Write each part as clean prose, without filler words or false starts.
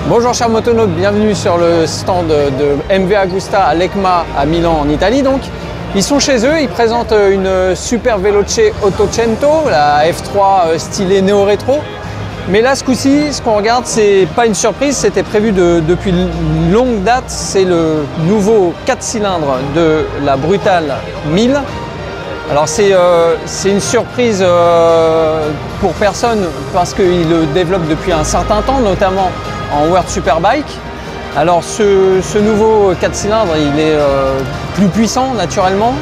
Bonjour chers motonautes, bienvenue sur le stand de MV Agusta à l'ECMA à Milan en Italie. Donc, ils sont chez eux, ils présentent une Super Veloce Ottocento, la F3 stylée néo-rétro. Mais là, ce coup-ci, ce qu'on regarde, c'est pas une surprise, c'était prévu depuis une longue date. C'est le nouveau 4 cylindres de la Brutale 1000. Alors c'est une surprise pour personne parce qu'il le développe depuis un certain temps, notamment en World Superbike. Alors ce nouveau 4 cylindres, il est plus puissant naturellement.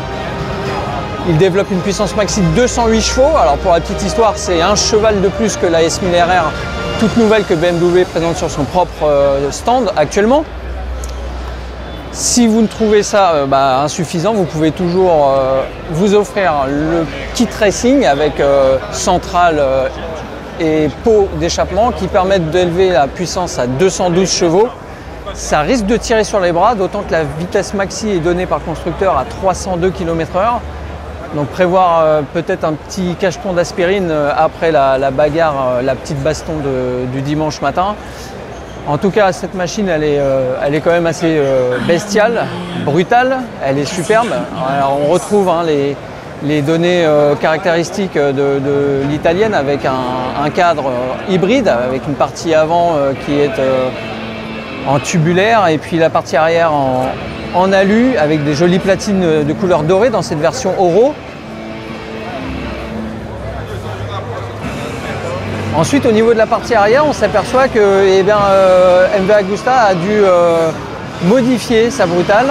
Il développe une puissance maxi de 208 chevaux. Alors pour la petite histoire, c'est un cheval de plus que la S1000 RR, toute nouvelle que BMW présente sur son propre stand actuellement. Si vous ne trouvez ça insuffisant, vous pouvez toujours vous offrir le kit racing avec centrale et pot d'échappement qui permettent d'élever la puissance à 212 chevaux. Ça risque de tirer sur les bras, d'autant que la vitesse maxi est donnée par constructeur à 302 km/h. Donc prévoir peut-être un petit cacheton d'aspirine après la bagarre, la petite baston du dimanche matin. En tout cas, cette machine, elle est quand même assez bestiale, brutale, elle est superbe. Alors, on retrouve les données caractéristiques de l'italienne avec un cadre hybride, avec une partie avant qui est en tubulaire et puis la partie arrière en alu avec des jolies platines de couleur dorée dans cette version Oro. Ensuite, au niveau de la partie arrière, on s'aperçoit que MV Agusta a dû modifier sa Brutale.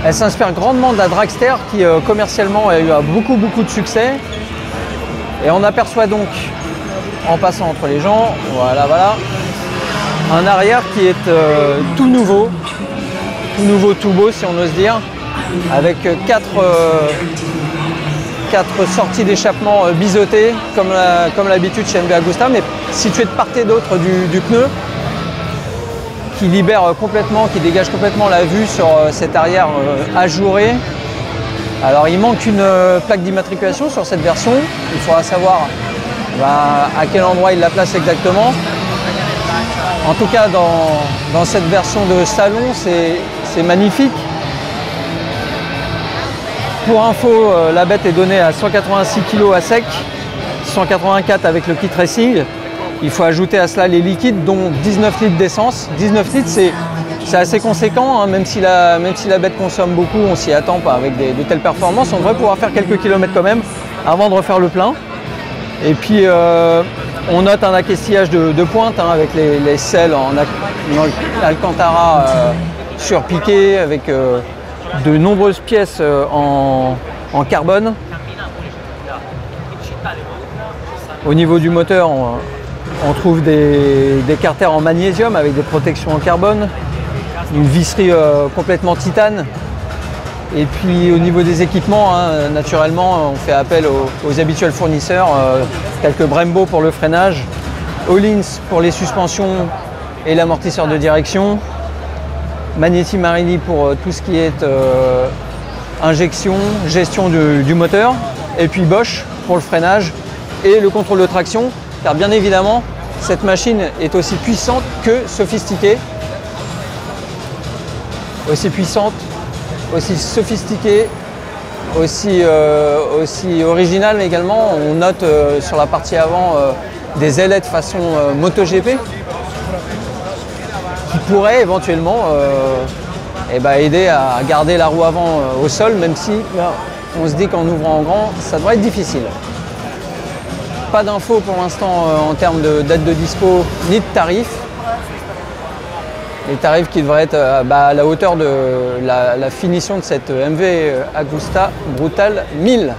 Elle s'inspire grandement de la Dragster qui commercialement a eu beaucoup de succès. Et on aperçoit donc, en passant entre les gens, voilà, un arrière qui est tout nouveau, tout beau si on ose dire, avec quatre sorties d'échappement biseautées comme l'habitude chez MV Agusta, mais situées de part et d'autre du pneu, qui libère complètement, qui dégage complètement la vue sur cet arrière ajouré. Alors il manque une plaque d'immatriculation sur cette version, il faudra savoir à quel endroit il la place exactement. En tout cas dans cette version de salon, c'est magnifique. Pour info, la bête est donnée à 186 kg à sec, 184 avec le kit racing. Il faut ajouter à cela les liquides, dont 19 litres d'essence. 19 litres, c'est assez conséquent, hein, même si la bête consomme beaucoup, on s'y attend pas avec de telles performances. On devrait pouvoir faire quelques kilomètres quand même avant de refaire le plein. Et puis, on note un accastillage de pointe hein, avec les selles en Alcantara surpiquées, avec de nombreuses pièces en carbone. Au niveau du moteur, on trouve des carters en magnésium avec des protections en carbone, une visserie complètement titane. Et puis au niveau des équipements, hein, naturellement, on fait appel aux habituels fournisseurs, tels que Brembo pour le freinage, Öhlins pour les suspensions et l'amortisseur de direction, Magneti Marelli pour tout ce qui est injection, gestion du moteur, et puis Bosch pour le freinage et le contrôle de traction, car bien évidemment cette machine est aussi puissante que sophistiquée, aussi puissante, aussi sophistiquée, aussi originale, mais également on note sur la partie avant des ailettes façon MotoGP qui pourrait éventuellement aider à garder la roue avant au sol, même si on se dit qu'en ouvrant en grand, ça devrait être difficile. Pas d'infos pour l'instant en termes de date de dispo ni de tarifs. Les tarifs qui devraient être à la hauteur de la finition de cette MV Agusta Brutale 1000.